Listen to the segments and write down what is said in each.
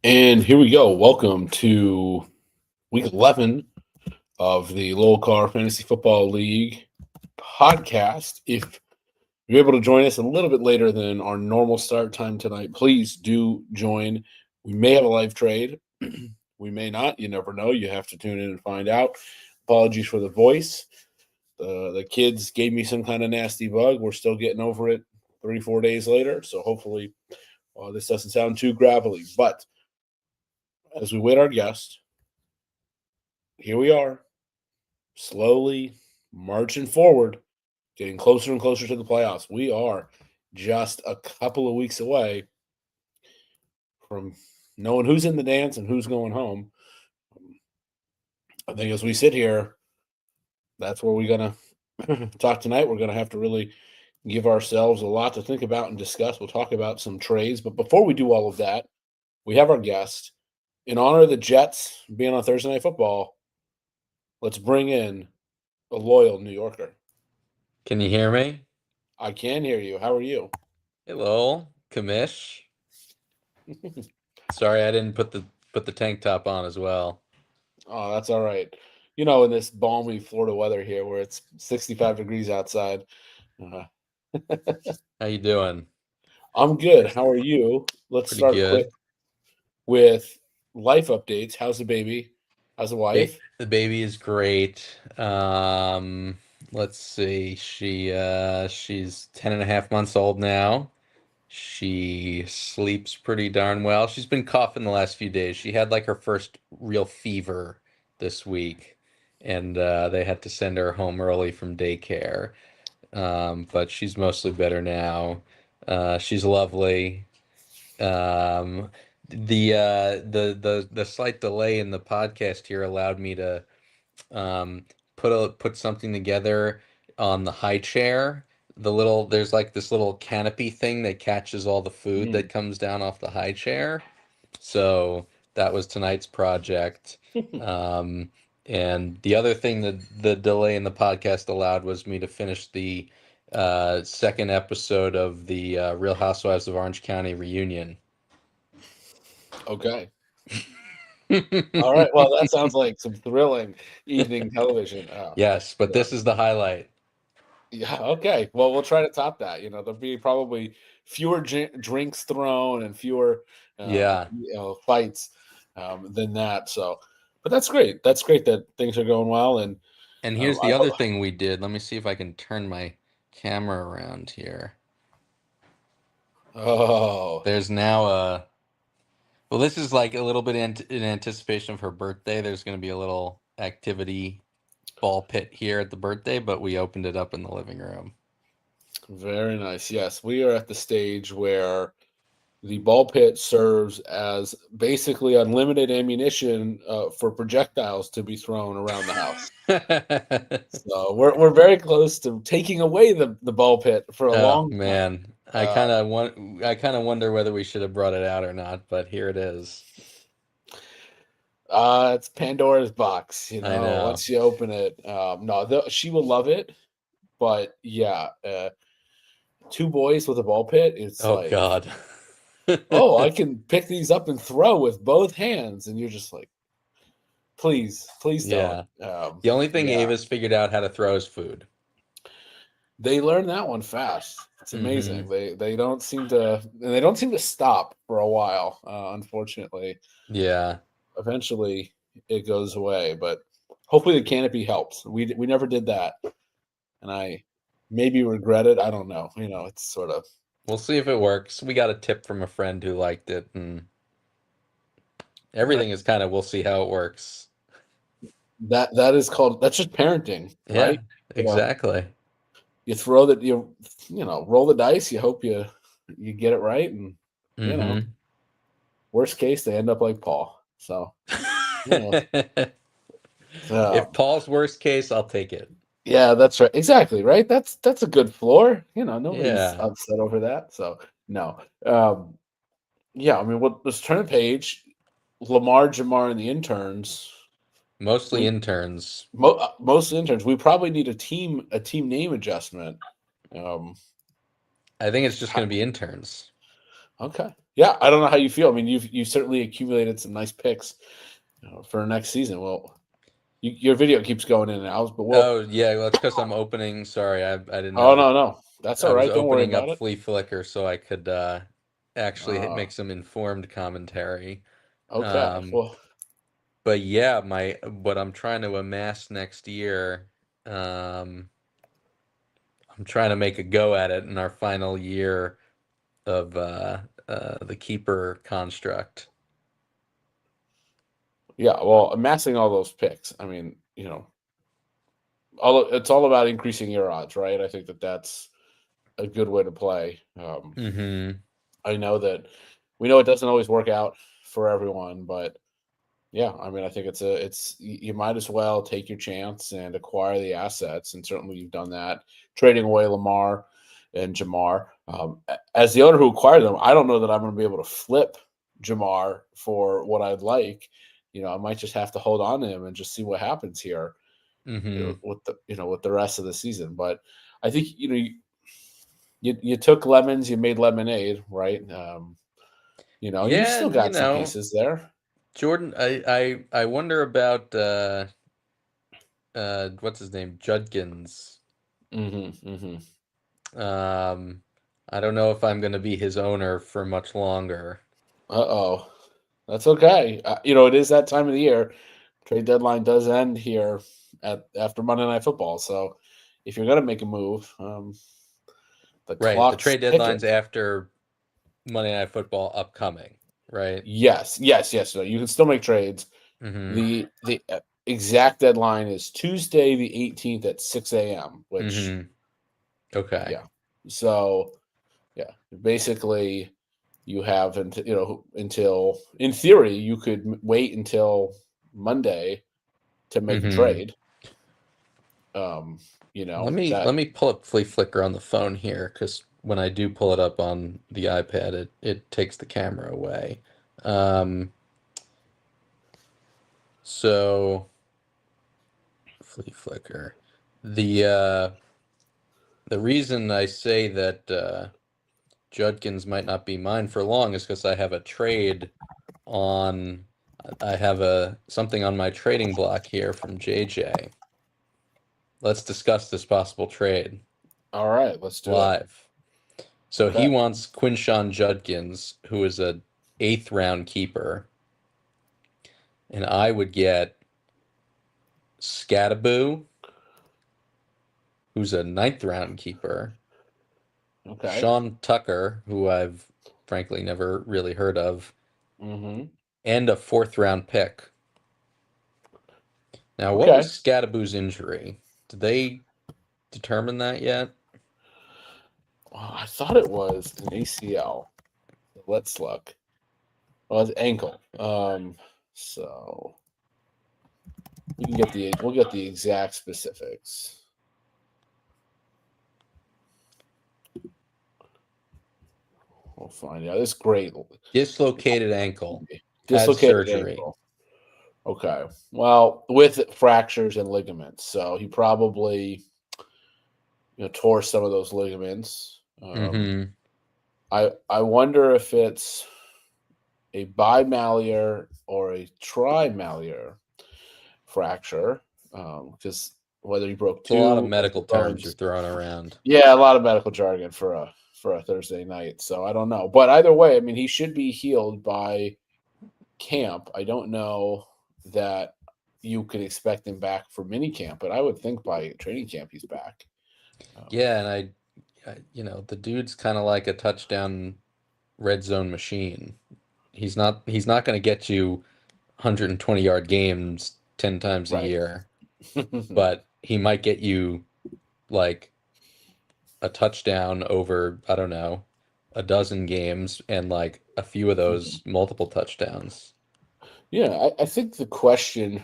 And here we go. Welcome to week 11 of the Lowell Car Fantasy Football League podcast. If you're able to join us a little bit later than our normal start time tonight, please do join. We may have a live trade. We may not. You never know. You have to tune in and find out. Apologies for the voice. The kids gave me some kind of nasty bug. We're still getting over it 3-4 days later. So hopefully this doesn't sound too gravelly. But as we wait our guest, here we are, slowly marching forward, getting closer and closer to the playoffs. We are just a couple of weeks away from knowing who's in the dance and who's going home. I think as we sit here, that's where we're going to talk tonight. We're going to have to really give ourselves a lot to think about and discuss. We'll talk about some trades. But before we do all of that, we have our guest. In honor of the Jets being on Thursday Night Football, let's bring in a loyal New Yorker. Can you hear me? I can hear you. How are you? Hello, Kamish. Sorry, I didn't put the tank top on as well. Oh, that's all right. You know, in this balmy Florida weather here where it's 65 degrees outside. How you doing? I'm good. How are you? Let's Pretty start quick good. with life updates. How's the baby? How's the wife? The baby is great. Let's see. She's 10 and a half months old now. She sleeps pretty darn well. She's been coughing the last few days. She had like her first real fever this week, and they had to send her home early from daycare. But she's mostly better now. She's lovely. Um, the slight delay in the podcast here allowed me to put something together on the high chair. There's like this little canopy thing that catches all the food that comes down off the high chair. So that was tonight's project. Um, and the other thing that the delay in the podcast allowed was me to finish the second episode of the Real Housewives of Orange County reunion. Okay. All right. Well, that sounds like some thrilling evening television. Yes, but Yeah. this is the highlight. Yeah. Okay. Well, we'll try to top that. You know, there'll be probably fewer drinks thrown and fewer, Yeah. fights than that. So, but that's great. That's great that things are going well. And And here's I the other thing we did. Let me see if I can turn my camera around here. oh, There's now well, this is like a little bit in anticipation of her birthday. There's going to be a little activity ball pit here at the birthday, but we opened it up in the living room. very nice. Yes, we are at the stage where the ball pit serves as basically unlimited ammunition for projectiles to be thrown around the house. So we're very close to taking away the ball pit for a Oh long time. man, I kind of wonder whether we should have brought it out or not, but here it is. It's Pandora's box, I know. once you open it. No, she will love it, but yeah, two boys with a ball pit. It's Oh like, God. oh, I can pick these up and throw with both hands, and you're just like, please don't. Yeah. The only thing Yeah, Ava's figured out how to throw is food. they learn that one fast. It's Hmm. amazing. They don't seem to stop for a while. Unfortunately, Yeah. eventually it goes away, but hopefully the canopy helps. We never did that, and I maybe regret it. I don't know. It's sort of We'll see if it works. We got a tip from a friend who liked it, and everything is kind of we'll see how it works. that is called that's just parenting, Yeah, right? You know, exactly. you throw that roll the dice. You hope you get it right, and you know, Hmm. worst case they end up like Paul. So yeah, If um, Paul's worst case, I'll take it. yeah, that's right. Exactly right. That's a good floor. Nobody's Yeah. upset over that. So no, yeah. I mean, let's turn the page. Lamar, Jamar, and the interns. Mostly We interns. most interns. We probably need a team name adjustment. Um, I think it's just going to be interns. okay. Yeah, I don't know how you feel. I mean, you've certainly accumulated some nice picks for next season. Well, your video keeps going in and out, but Oh yeah, well, it's because I'm opening. Sorry, I didn't oh know that. no, that's all I was right. Don't worry opening up about it. Flea Flicker so I could actually Uh, make some informed commentary. okay. Um, Well, but yeah, my what I'm trying to amass next year, um, I'm trying to make a go at it in our final year of the keeper construct. yeah. Well, amassing all those picks. I mean, it's all about increasing your odds, right? I think that's a good way to play. Mm-hmm. I know that we know it doesn't always work out for everyone, but yeah, I mean, I think you might as well take your chance and acquire the assets, and certainly you've done that, trading away Lamar and Jamar. As the owner who acquired them, I don't know that I'm going to be able to flip Jamar for what I'd like. I might just have to hold on to him and just see what happens here. Mm-hmm. With the rest of the season. But I think you took lemons, you made lemonade, right? And you've Yeah, still and got some pieces there. Jordan, I wonder about what's his name? Judkins. Mm-hmm, mm-hmm. Um, I don't know if I'm going to be his owner for much longer. Uh-oh. That's okay. It is that time of the year. Trade deadline does end here after Monday Night Football. So if you're going to make a move, the Right, the clock's trade deadline's ticking. after Monday Night Football upcoming, right? Yes, yes, yes. No, you can still make trades. Mm-hmm. The exact deadline is Tuesday the 18th at 6 a.m. Which, Mm-hmm. Okay. yeah. So yeah, basically you have until in theory you could wait until Monday to make a Mm-hmm. trade. Let That me pull up Flea Flicker on the phone here, because when I do pull it up on the iPad, it takes the camera away. Um, so Flea Flicker. The the reason I say that Judkins might not be mine for long is because I have a trade on I have a something on my trading block here from JJ. Let's discuss this possible trade all right, let's do it. live. So he Okay. wants Quinshawn Judkins, who is a eighth round keeper, and I would get Scattaboo, who's a ninth round keeper, Okay. Sean Tucker, who I've frankly never really heard of, Mm-hmm. and a fourth round pick. Now, what was Okay. Scattaboo's injury? Did they determine that yet? Well, I thought it was an ACL. Let's look. Well, it's ankle. So we'll get the exact specifics. We'll find out. It's great. Dislocated ankle. Had Dislocated surgery. ankle. Okay. Well, with fractures and ligaments, so he probably tore some of those ligaments. Mm-hmm. I wonder if it's a bimallear or a trimallear fracture, because whether he broke It's a lot of two of the medical terms you're bones. throwing around. Yeah, a lot of medical jargon for a Thursday night. So I don't know, but either way, I mean, he should be healed by camp. I don't know that you could expect him back for mini camp, but I would think by training camp he's back. Um, Yeah, and the dude's kind of like a touchdown red zone machine. He's not going to get you 120-yard games 10 times a right. year, but he might get you like a touchdown over, I don't know, a dozen games and like a few of those multiple touchdowns. Yeah, I think the question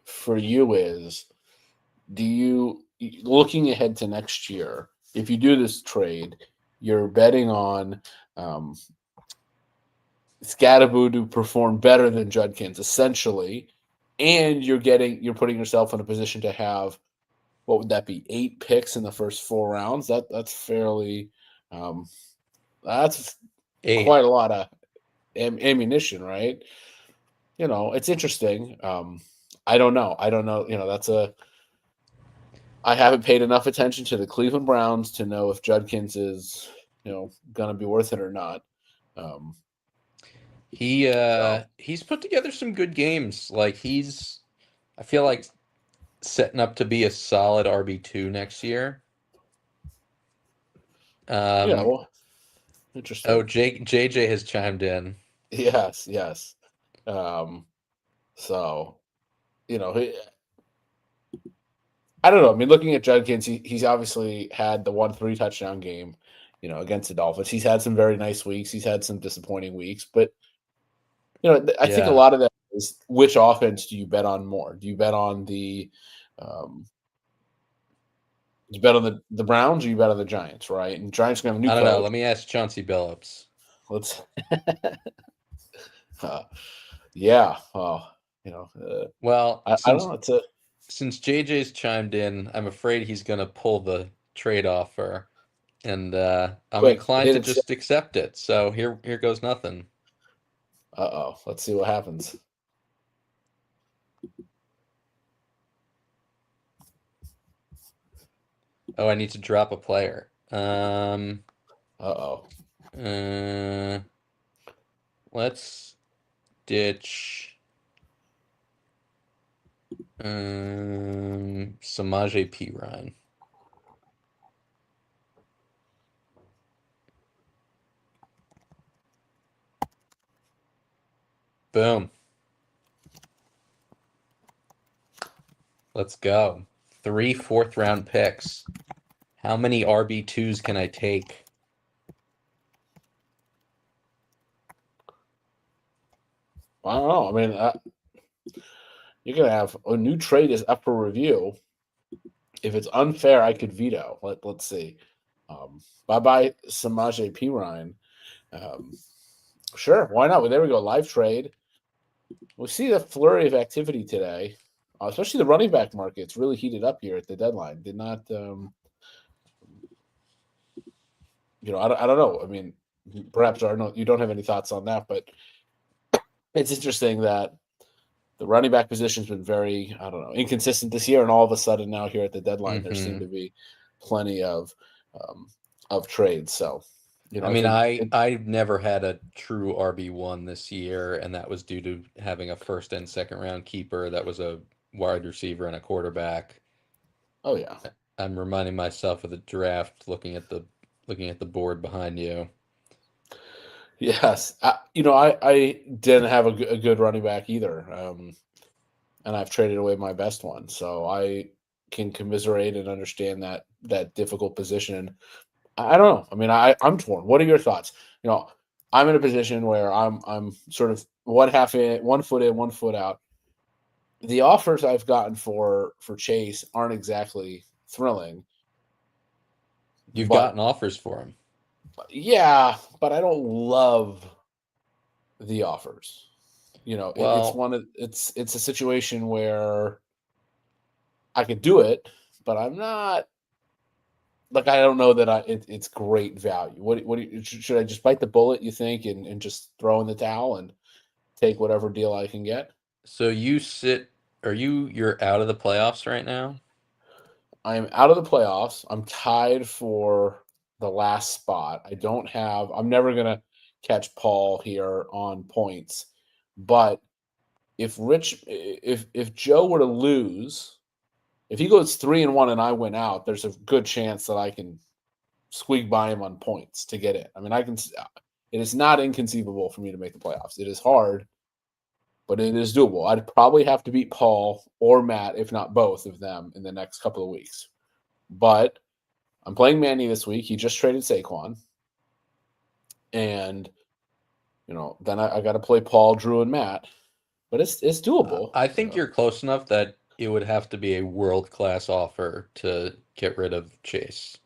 for you is, looking ahead to next year, if you do this trade, you're betting on um, Scattaboo to perform better than Judkins, essentially, and you're putting yourself in a position to have, what would that be, 8 picks in the first 4 rounds? That's fairly, um, that's Eight. quite a lot of. ammunition, right? It's interesting. I don't know. I haven't paid enough attention to the Cleveland Browns to know if Judkins is, going to be worth it or not. Um, He's put together some good games. I feel like setting up to be a solid RB2 next year. yeah, Um, well, interesting. JJ has chimed in. Yes, yes. Um, so, you know, he, I don't know. I mean, looking at Judkins, he's obviously had the 1 3 touchdown game, against the Dolphins. He's had some very nice weeks. He's had some disappointing weeks, but I think a Yeah, lot of that is which offense do you bet on more? Do you bet on um, do you bet on the Browns or you bet on the Giants, right? And Giants are gonna have a new I don't know. coach. Let me ask Chauncey Billups. Let's, uh, yeah. Well, I don't know. It's a since JJ's chimed in, I'm afraid he's gonna pull the trade offer, and I'm quick inclined hit to and say, just accept it. So here goes nothing. let's see what happens. Oh, I need to drop a player. Uh oh. Uh, let's ditch Samaje Perine. Boom. Let's go. 3 4th-round picks. How many RB2s can I take? I don't know. I mean, you're gonna have a new trade is up for review. If it's unfair, I could veto. Let's see. Bye bye, Samaje Perine. Um, sure, why not? Well, there we go. Live trade. We see the flurry of activity today, especially the running back market's really heated up here at the deadline. Did not, I don't know. I mean, perhaps you don't have any thoughts on that, but it's interesting that the running back position's been very, I don't know, inconsistent this year, and all of a sudden now here at the deadline, there seem Hmm. to be plenty of trades. So, I I mean, think, I've never had a true RB1 this year, and that was due to having a first and second round keeper that was a wide receiver and a quarterback. oh yeah, I'm reminding myself of the draft, looking at the board behind you. yes, I didn't have a good running back either. And I've traded away my best one. So I can commiserate and understand that difficult position. I don't know. I mean, I'm torn. What are your thoughts? I'm in a position where I'm sort of one foot in, 1 foot out. The offers I've gotten for Chase aren't exactly thrilling, You've but gotten offers for him. yeah, but I don't love the offers. Well, It's a situation where I could do it, but I'm not like I don't know that it's great value. Should I just bite the bullet? You think and just throw in the towel and take whatever deal I can get? so you're out of the playoffs right now? I am out of the playoffs. I'm tied for the last spot. I don't have. I'm never gonna catch Paul here on points, but if Joe were to lose, if he goes 3-1 and I win out, there's a good chance that I can squeak by him on points to get in. I mean, it is not inconceivable for me to make the playoffs. It is hard, but it is doable. I'd probably have to beat Paul or Matt, if not both of them, in the next couple of weeks. But I'm playing Manny this week. He just traded Saquon. And, then I got to play Paul, Drew, and Matt. But it's doable. I think you're close enough that it would have to be a world-class offer to get rid of Chase.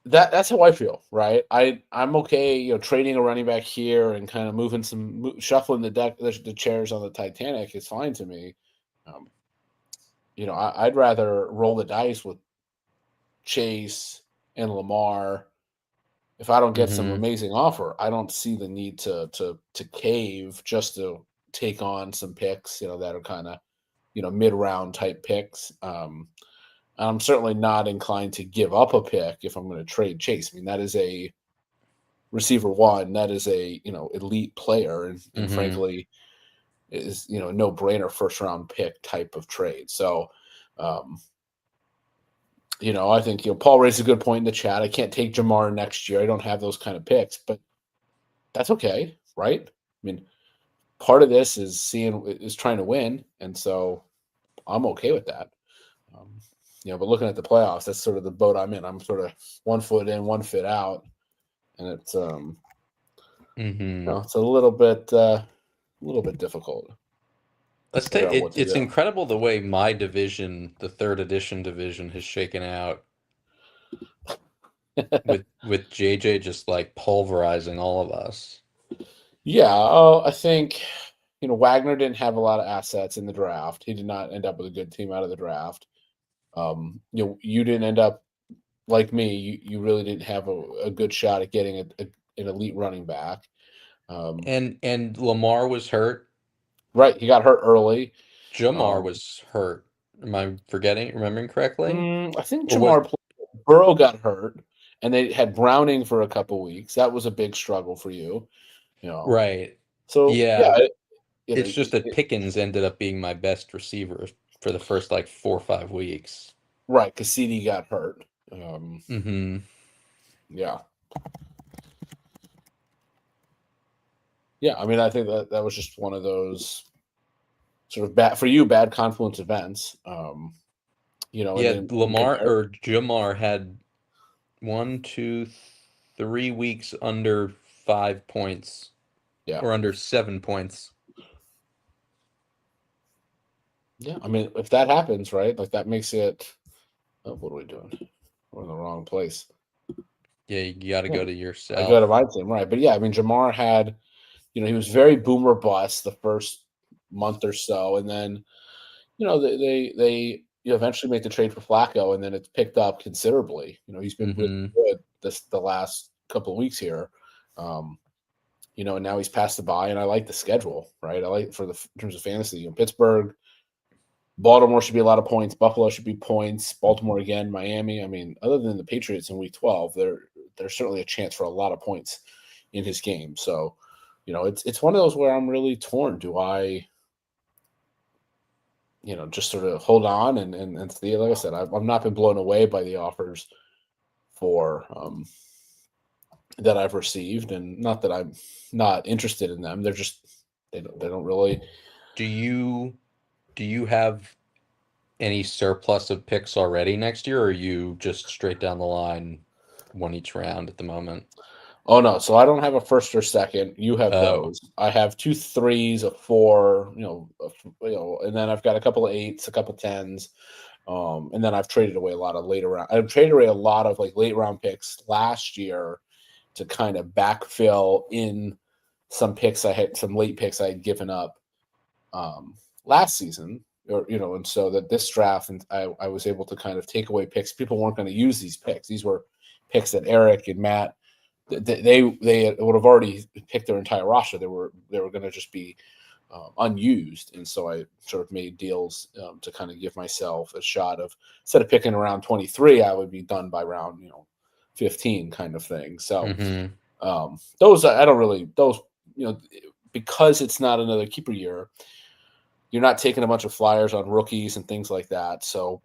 That's how I feel, right? I'm okay, trading a running back here and kind of moving shuffling the chairs on the Titanic is fine to me. Um, I'd rather roll the dice with Chase and Lamar if I don't get some Mm-hmm. amazing offer, I don't see the need to cave just to take on some picks, that are kind of, mid round type picks. I'm certainly not inclined to give up a pick if I'm going to trade Chase. I mean, that is a receiver one. That is a elite player, and Mm-hmm. frankly, is no brainer first round pick type of trade. So, um, I think Paul raised a good point in the chat. I can't take Jamar next year. I don't have those kind of picks, but that's okay, right? I mean, part of this is trying to win, and so I'm okay with that. Um, but looking at the playoffs, that's sort of the boat I'm in. I'm sort of 1 foot in, 1 foot out, and it's Mm-hmm. it's a little bit difficult to Let's figure take out it. what to It's do. incredible the way my division, the third edition division, has shaken out with JJ just like pulverizing all of us. Yeah, I think Wagner didn't have a lot of assets in the draft. He did not end up with a good team out of the draft. You didn't end up like me. You really didn't have a good shot at getting an elite running back. Um, And Lamar was hurt. right, he got hurt early. Jamar Um, was hurt. Am I remembering correctly? I think Or was Jamar Burrow got hurt, and they had Browning for a couple weeks. That was a big struggle for you. You know, right. so yeah, Yeah. you know, It's just that Pickens ended up being my best receiver for the first like 4 or 5 weeks. right, because CD got hurt. Mm-hmm. Yeah, yeah. I mean, I think that was just one of those sort of bad confluence events. And Yeah, then in Lamar compare, or Jamar had 1, 2, 3 weeks under 5 points yeah, or under 7 points. yeah. I mean, if that happens, right, like that makes it. Oh, what are we doing? We're in the wrong place. Yeah, you got to Yeah, go to I go to yourself. my team, right? But yeah, I mean, Jamar had, he was very boomer bust the first month or so, and then they eventually make the trade for Flacco, and then it's picked up considerably. He's been really Mm-hmm. good the last couple of weeks here. Um, and now he's passed the bye, and I like the schedule, right? I like in terms of fantasy. Pittsburgh, Baltimore should be a lot of points. Buffalo should be points. Baltimore again, Miami. I mean, other than the Patriots in Week 12, there's certainly a chance for a lot of points in his game. So, it's one of those where I'm really torn. Do I, just sort of hold on and see? Like I said, I've not been blown away by the offers for that I've received, and not that I'm not interested in them. They're just they don't really. Do you have any surplus of picks already next year, or are you just straight down the line, one each round at the moment? Oh no, so I don't have a first or second. You have Oh, those. I have two threes, a four, and then I've got a couple of eights, a couple of tens, and then I've traded away a lot of later round. I've traded away a lot of like late round picks last year to kind of backfill in some picks I had, some late picks I had given up last season, or and so that this draft, and I was able to kind of take away picks. People weren't going to use these picks. These were picks that Eric and Matt they would have already picked their entire roster. They were going to just be unused, and so I sort of made deals to kind of give myself a shot of, instead of picking around 23, I would be done by round 15 kind of thing. So mm-hmm. those I don't really those because it's not another keeper year. You're not taking a bunch of flyers on rookies and things like that. So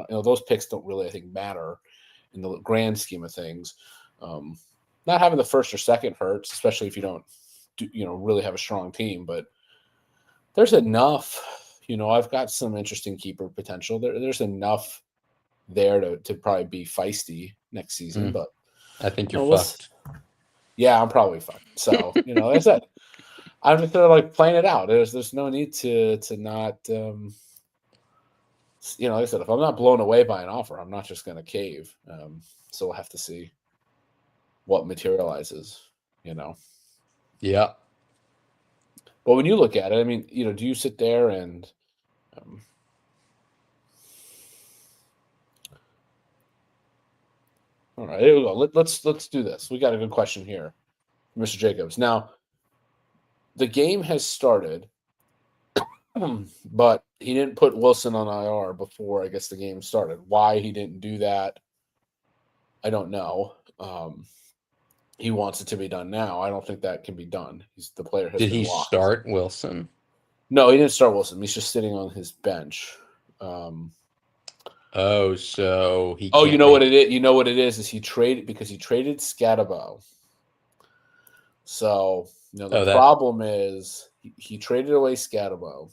those picks don't really, I think, matter in the grand scheme of things. Um, Not having the first or second hurts, especially if you don't really have a strong team. But there's enough. I've got some interesting keeper potential. There's enough there to probably be feisty next season. Mm, But I think you're let's. fucked. Yeah, I'm probably fucked. So like I said, I'm just like playing it out. There's no need to not. Like I said, if I'm not blown away by an offer, I'm not just going to cave. So we'll have to see what materializes. You know. Yeah. But when you look at it, I mean, do you sit there and um, All right, here we go. Let's do this. We got a good question here, Mr. Jacobs. Now, the game has started, but he didn't put Wilson on IR before I guess the game started. Why he didn't do that, I don't know. He wants it to be done now. I don't think that can be done. The player has Did been he locked. start Wilson? No, he didn't start Wilson. He's just sitting on his bench. Oh, so he Oh, you can't know what it make. is? You know what it is he traded because he traded Scatabo. So, the Oh, that. problem is he traded away Scatabo,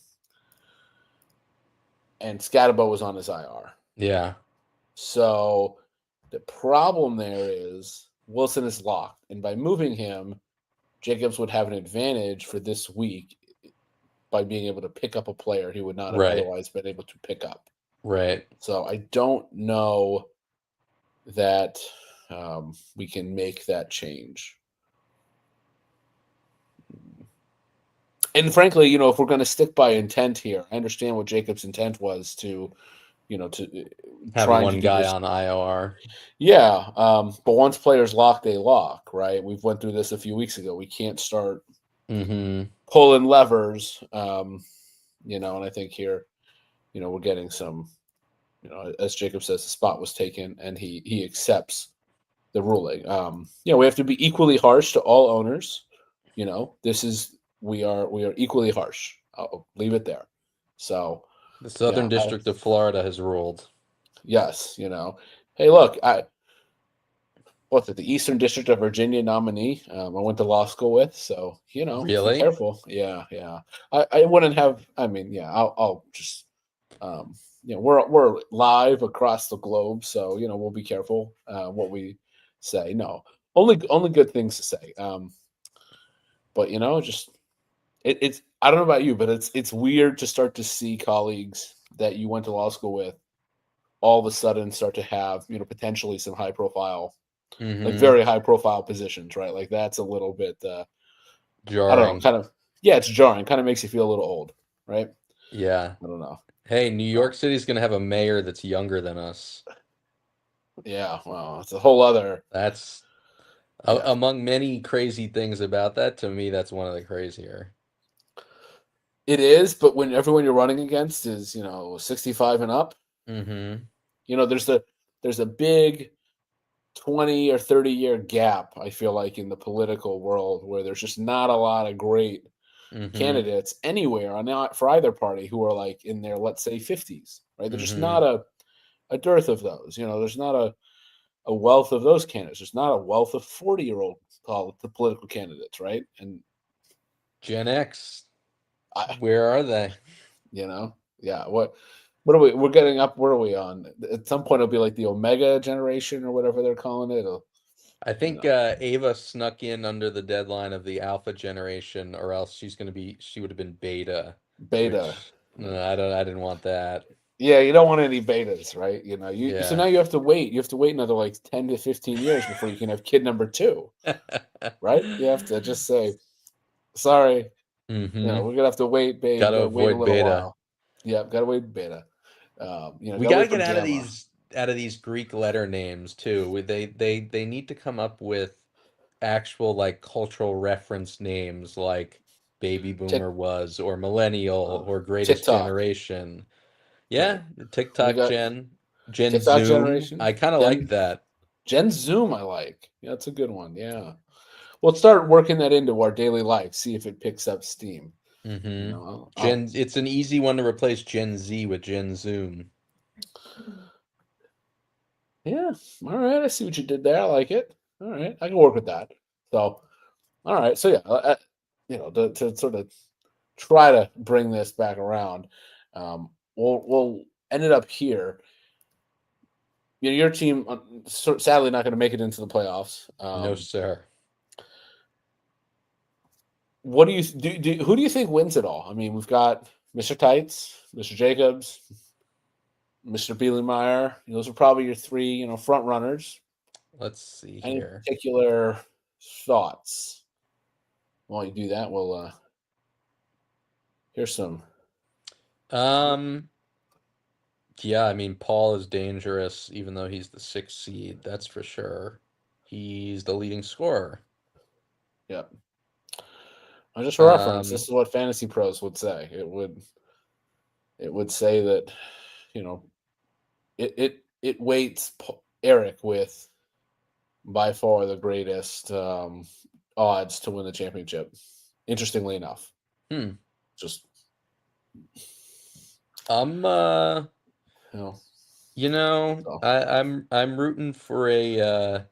and Scatabo was on his IR. Yeah. So the problem there is Wilson is locked, and by moving him, Jacobs would have an advantage for this week by being able to pick up a player he would not have Right. otherwise been able to pick up. Right. So I don't know that we can make that change. And frankly, if we're going to stick by intent here, I understand what Jacob's intent was to Have trying to one do guy this. on IR. Yeah, but once players lock, they lock, right? We've went through this a few weeks ago. We can't start Mm-hmm. pulling levers, and I think here, we're getting some, as Jacob says, the spot was taken, and he accepts the ruling. We have to be equally harsh to all owners. We are equally harsh. I'll leave it there. So, The Southern yeah, District of Florida has ruled. yes, hey, look, what's it, the Eastern District of Virginia nominee. I went to law school with, so be Really? careful. Yeah, yeah. I wouldn't have. I mean, yeah. I'll just, we're live across the globe, so we'll be careful what we say. No, only good things to say. But just it's. I don't know about you, but it's weird to start to see colleagues that you went to law school with all of a sudden start to have potentially some high profile, like Mm-hmm. very high profile positions, right? Like that's a little bit I don't know, Jarring. kind of, yeah, it's jarring. Kind of makes you feel a little old, right? Yeah. I don't know. Hey, New York So City's gonna have a mayor that's younger than us. yeah, well, it's a whole other That's yeah. among many crazy things about that. To me, that's one of the crazier. It is, but when everyone you're running against is 65 and up, Mm-hmm. there's a big 20 or 30 year gap. I feel like in the political world where there's just not a lot of great Mm-hmm. candidates anywhere, not for either party, who are like in their, let's say, 50s, right? There's just Mm-hmm. not a dearth of those. There's not a wealth of those candidates. There's not a wealth of 40-year-old political candidates, right? And Gen X, I, where are they? yeah. What are we? We're getting up. Where are we on? At some point, it'll be like the Omega generation or whatever they're calling it. I You think know, Ava snuck in under the deadline of the Alpha generation, or else she would have been Beta, beta. which no, I didn't want that. Yeah, you don't want any betas, right? So Yeah. now you have to wait. You have to wait another like 10 to 15 years before you can have kid number two, right? You have to just say, sorry, Mm-hmm. we're gonna have to wait, babe. Got to Gotta wait a avoid little beta. while. Yeah, gotta wait beta. We Gotta got to wait for get gamma. out of these Greek letter names too. They need to come up with actual like cultural reference names like Baby Tick, Boomer was or Millennial or Greatest TikTok, Generation. right? Yeah, We TikTok got Gen TikTok Zoom. generation. I kind of like Gen that. Gen Zoom, I like. Yeah, that's a good one. Yeah. We'll start working that into our daily life. See if it picks up steam. Mm-hmm. I'll It's an easy one to replace Gen Z with Gen Zoom. yeah. All right. I see what you did there. I like it. All right. I can work with that. So, all right. So yeah, to sort of try to bring this back around, we'll end it up here. Your team, sadly, not going to make it into the playoffs. No, sir. What do you do? Who do you think wins it all? I mean, we've got Mr. Tights, Mr. Jacobs, Mr. Bielemeyer. Those are probably your three, front runners. Let's see Any here. particular thoughts? While you do that, we'll here's some. Um, Yeah, I mean, Paul is dangerous, even though he's the sixth seed. That's for sure. He's the leading scorer. Yeah. Just for reference, this Um, is what Fantasy Pros would say. It would say that, you know, it weights Eric with by far the greatest odds to win the championship. Interestingly enough, hmm. just I'm you know, so I'm rooting for a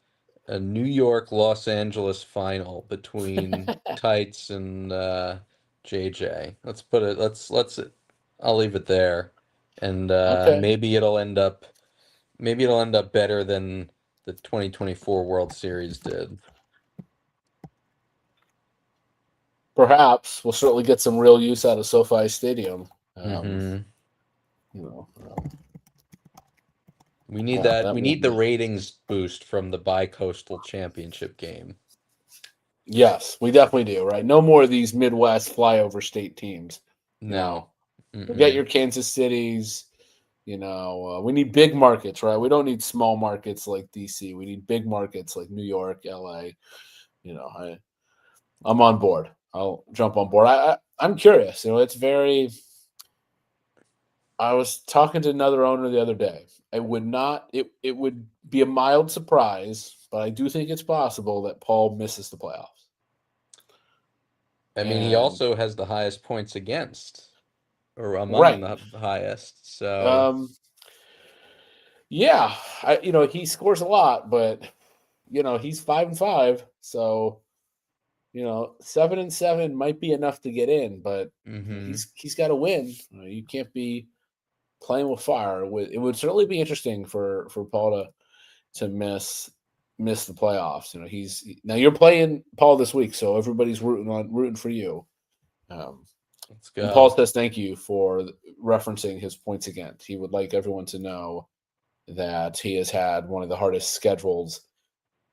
New York Los Angeles final between Tights and JJ. Let's I'll leave it there. And okay, maybe it'll end up better than the 2024 World Series did. perhaps we'll certainly get some real use out of SoFi Stadium. Um, Hmm. you know, We need yeah, that. that We will need the be. ratings boost from the bi-coastal championship game. Yes, we definitely do. Right, no more of these Midwest flyover state teams. You No. know, forget Mm-mm. your Kansas Cities. We need big markets, right? We don't need small markets like DC. We need big markets like New York, LA. I'm on board. I'll jump on board. I'm curious. It's very. I was talking to another owner the other day. It would not. It would be a mild surprise, but I do think it's possible that Paul misses the playoffs. I mean, he And also has the highest points against, or among right, the highest. So, um, yeah, he scores a lot, but he's 5-5, so 7-7 might be enough to get in, but hmm. he's got to win. You can't be playing with fire. It would certainly be interesting for Paul to miss the playoffs. Now you're playing Paul this week, so everybody's rooting for you. Um, Let's and Paul go. says thank you for referencing his points against. He would like everyone to know that he has had one of the hardest schedules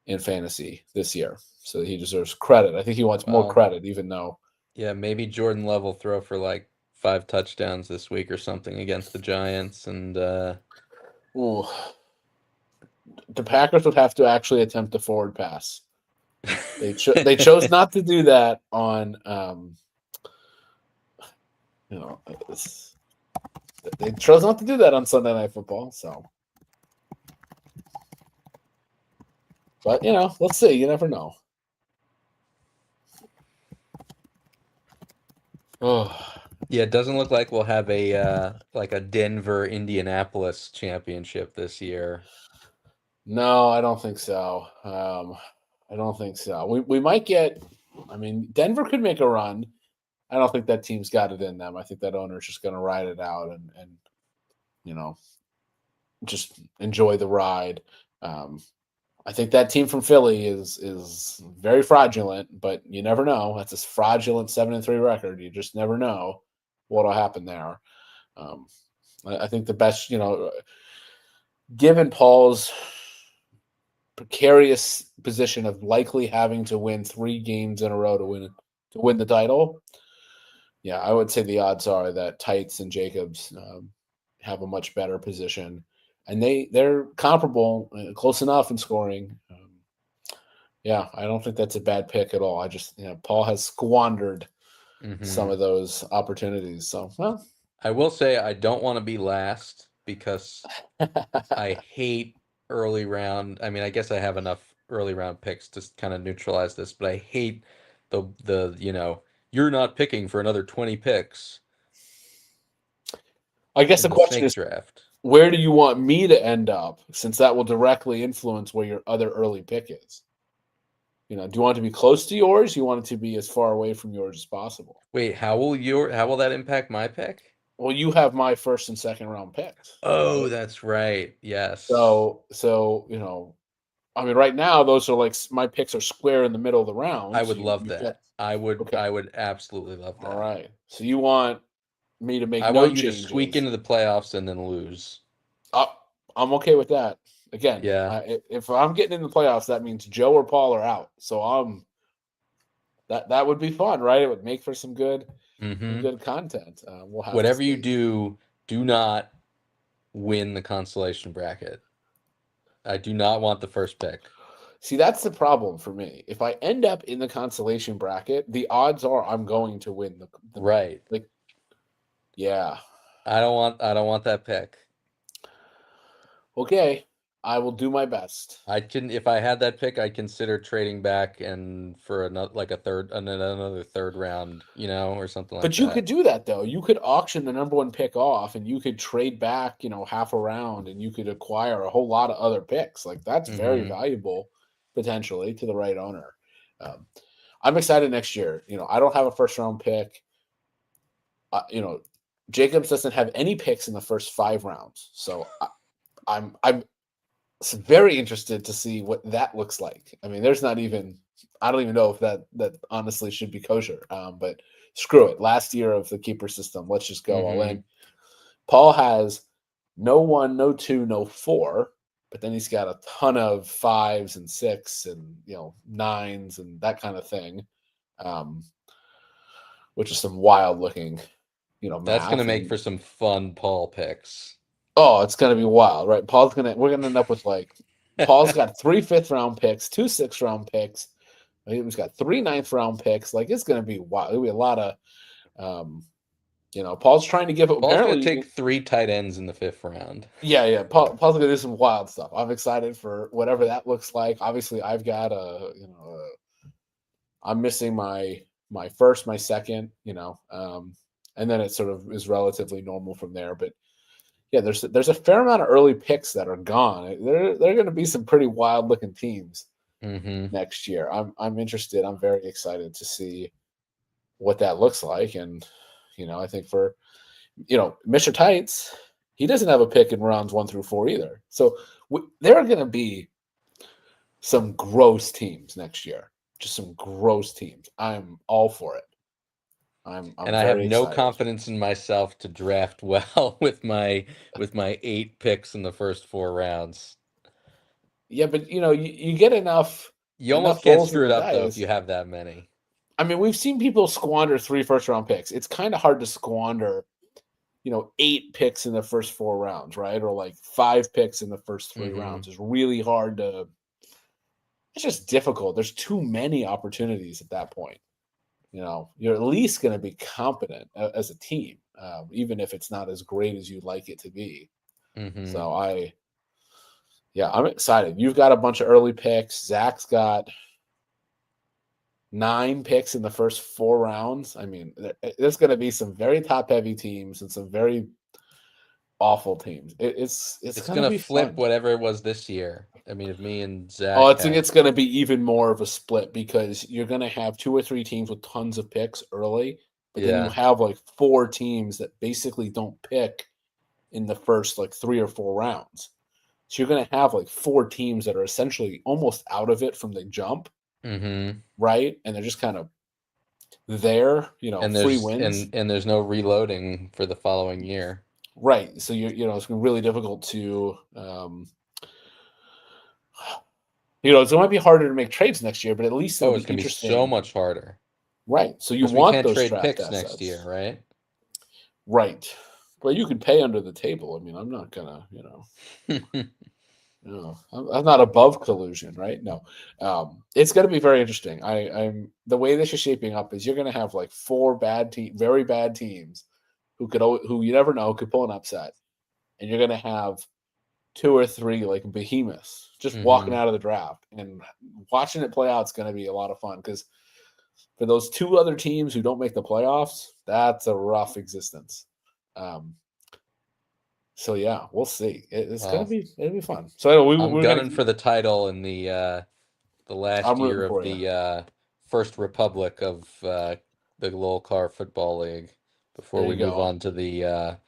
in fantasy this year, so he deserves credit. I think he wants more Well, credit, even though. yeah, maybe Jordan Love will throw for like 5 touchdowns this week or something against the Giants, and Ooh, the Packers would have to actually attempt a forward pass. They chose not to do that on you know they chose not to do that on Sunday Night Football. So, but let's see. You never know. Oh Yeah, it doesn't look like we'll have a like a Denver Indianapolis championship this year. no, I don't think so. I don't think so. We might get. I mean, Denver could make a run. I don't think that team's got it in them. I think that owner's just going to ride it out and you know just enjoy the ride. Um, I think that team from Philly is very fraudulent, but you never know. That's a fraudulent 7-3 record. You just never know what'll happen there. Um, I think the best, given Paul's precarious position of likely having to win 3 games in a row to win the title. Yeah, I would say the odds are that Tights and Jacobs have a much better position, and they're comparable, close enough in scoring. Yeah, I don't think that's a bad pick at all. I just, Paul has squandered some Hmm. of those opportunities. So, well, I will say I don't want to be last because I hate early round. I mean, I guess I have enough early round picks to kind of neutralize this, but I hate the you're not picking for another 20 picks I guess in the the question snake is, draft. where do you want me to end up? Since that will directly influence where your other early pick is. Do you want it to be close to yours? You want it to be as far away from yours as possible. Wait, how will that impact my pick? Well, you have my first and second round picks, Oh, right? that's right. Yes. So I mean, right now those are like my picks are square in the middle of the I round. So would you love you get that. I would okay. I would absolutely love All that. right. So you want me to make I no want you to squeak changes. into the playoffs and then lose. Uh, I'm okay with that. Again, Yeah. if I'm getting in the playoffs, that means Joe or Paul are out. So that would be fun, right? It would make for some good Hmm. content. We'll have to Whatever you see. do, do not win the consolation bracket. I do not want the first pick. See, that's the problem for me. If I end up in the consolation bracket, the odds are I'm going to win the Right. like yeah. I don't want that pick. Okay, I will do my best. I can if I had that pick, I'd consider trading back and for another like a third another third round, or something like But you that. could do that though. You could auction the number one pick off and you could trade back, half a round and you could acquire a whole lot of other picks. Like that's very Hmm. valuable potentially to the right owner. Um, I'm excited next year. I don't have a first round pick. Uh, you know, Jacobs doesn't have any picks in the first 5 rounds. So I'm very interested to see what that looks like. I mean, there's not even I don't even know if that honestly should be kosher. But screw it. Last year of the keeper system, let's just go all Hmm. in. Paul has no 1, no 2, no 4, but then he's got a ton of 5s and 6 and 9s and that kind of thing, um, which is some wild looking That's gonna math. make And for some fun Paul picks. oh, it's gonna be wild, right? We're gonna end up with like Paul's got 3 5th-round picks, 2 6th-round picks. He's got 3 9th-round picks. Like it's gonna be wild. It'll be a lot of um, Paul's trying to give Paul's gonna apparently take 3 tight ends in the 5th round. yeah. Paul's gonna do some wild stuff. I'm excited for whatever that looks like. Obviously, I've got I'm missing my first, my second, and then it sort of is relatively normal from there. But yeah, there's a fair amount of early picks that are gone. They're going to be some pretty wild looking teams Hmm. next year. I'm interested. I'm very excited to see what that looks like. And I think for Mr. Tights, he doesn't have a pick in rounds 1 through 4 either. So there are going to be some gross teams next year. Just some gross teams. I'm all for it. I'm And I have very no excited. confidence in myself to draft well with my 8 picks in the first 4 rounds. Yeah, but you get enough You almost enough can't rolls in screw the it up though if dice. you have that many. I mean, we've seen people squander 3 first-round picks. It's kind of hard to squander, 8 picks in the first 4 rounds, right? Or like 5 picks in the first 3 rounds. Hmm. It's really hard to. It's just difficult. There's too many opportunities at that point. You're at least going to be competent as a team, even if it's not as great as you'd like it to be. Hmm. So yeah, I'm excited. You've got a bunch of early picks. Zach's got 9 picks in the first 4 rounds. I mean, there's going to be some very top heavy teams and some very awful teams. It's It's going to gonna be flip fun. whatever it was this year. I mean, if me and Oh, Zach it's had, it's going to be even more of a split because you're going to have 2 or 3 teams with tons of picks early, but then you yeah, have like 4 teams that basically don't pick in the first like 3 or 4 rounds. So you're going to have like 4 teams that are essentially almost out of it from the jump, hmm right? And they're just kind of there, and free there's wins. and there's no reloading for the following year. Right. So it's gonna be really difficult to so it might be harder to make trades next year, but at least it'll Oh, be it's gonna be so interesting. much harder Right. So you because we want can't those trade draft picks next year, assets. right? Right. But you can pay under the table. I mean, I'm not gonna, I'm not above collusion, right? No. It's gonna be very interesting. I'm the way this is shaping up is you're gonna have like 4 very bad teams who you never know could pull an upset. And you're gonna have 2 or 3 like behemoths just walking Hmm. out of the draft and watching it play out is going to be a lot of fun because for those 2 other teams who don't make the playoffs, that's a rough existence. Um, so yeah, we'll see. It's gonna Well, be it'll be fun. So anyway, I'm we're gonna gunning keep. for the title in the last I'm year rooting of for you. the first republic of the Lowell Car Football League before There we you move go. on to the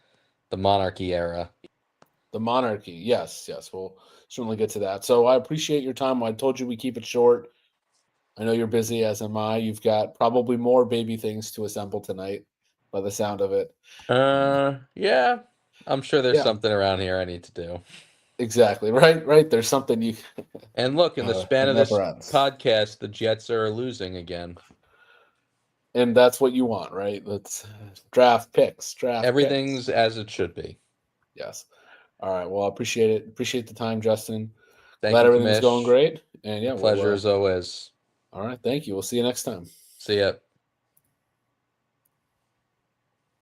monarchy era. The monarchy. Yes, yes. We'll certainly get to that. So I appreciate your time. I told you we keep it short. I know you're busy, as am I. You've got probably more baby things to assemble tonight, by the sound of it. Yeah, I'm sure there's Yeah, something around here I need to do. exactly. Right, right. There's something you. And look, in the span It of never this ends, podcast, the Jets are losing again. and that's what you want, right? Let's draft picks. Draft picks. Everything's as it should be. Yes. All right. Well, I appreciate it. Appreciate the time, Justin. Thank Glad you, everything's going Kamish. great. And yeah, Pleasure we'll. as always. All right. Thank you. We'll see you next time. See ya.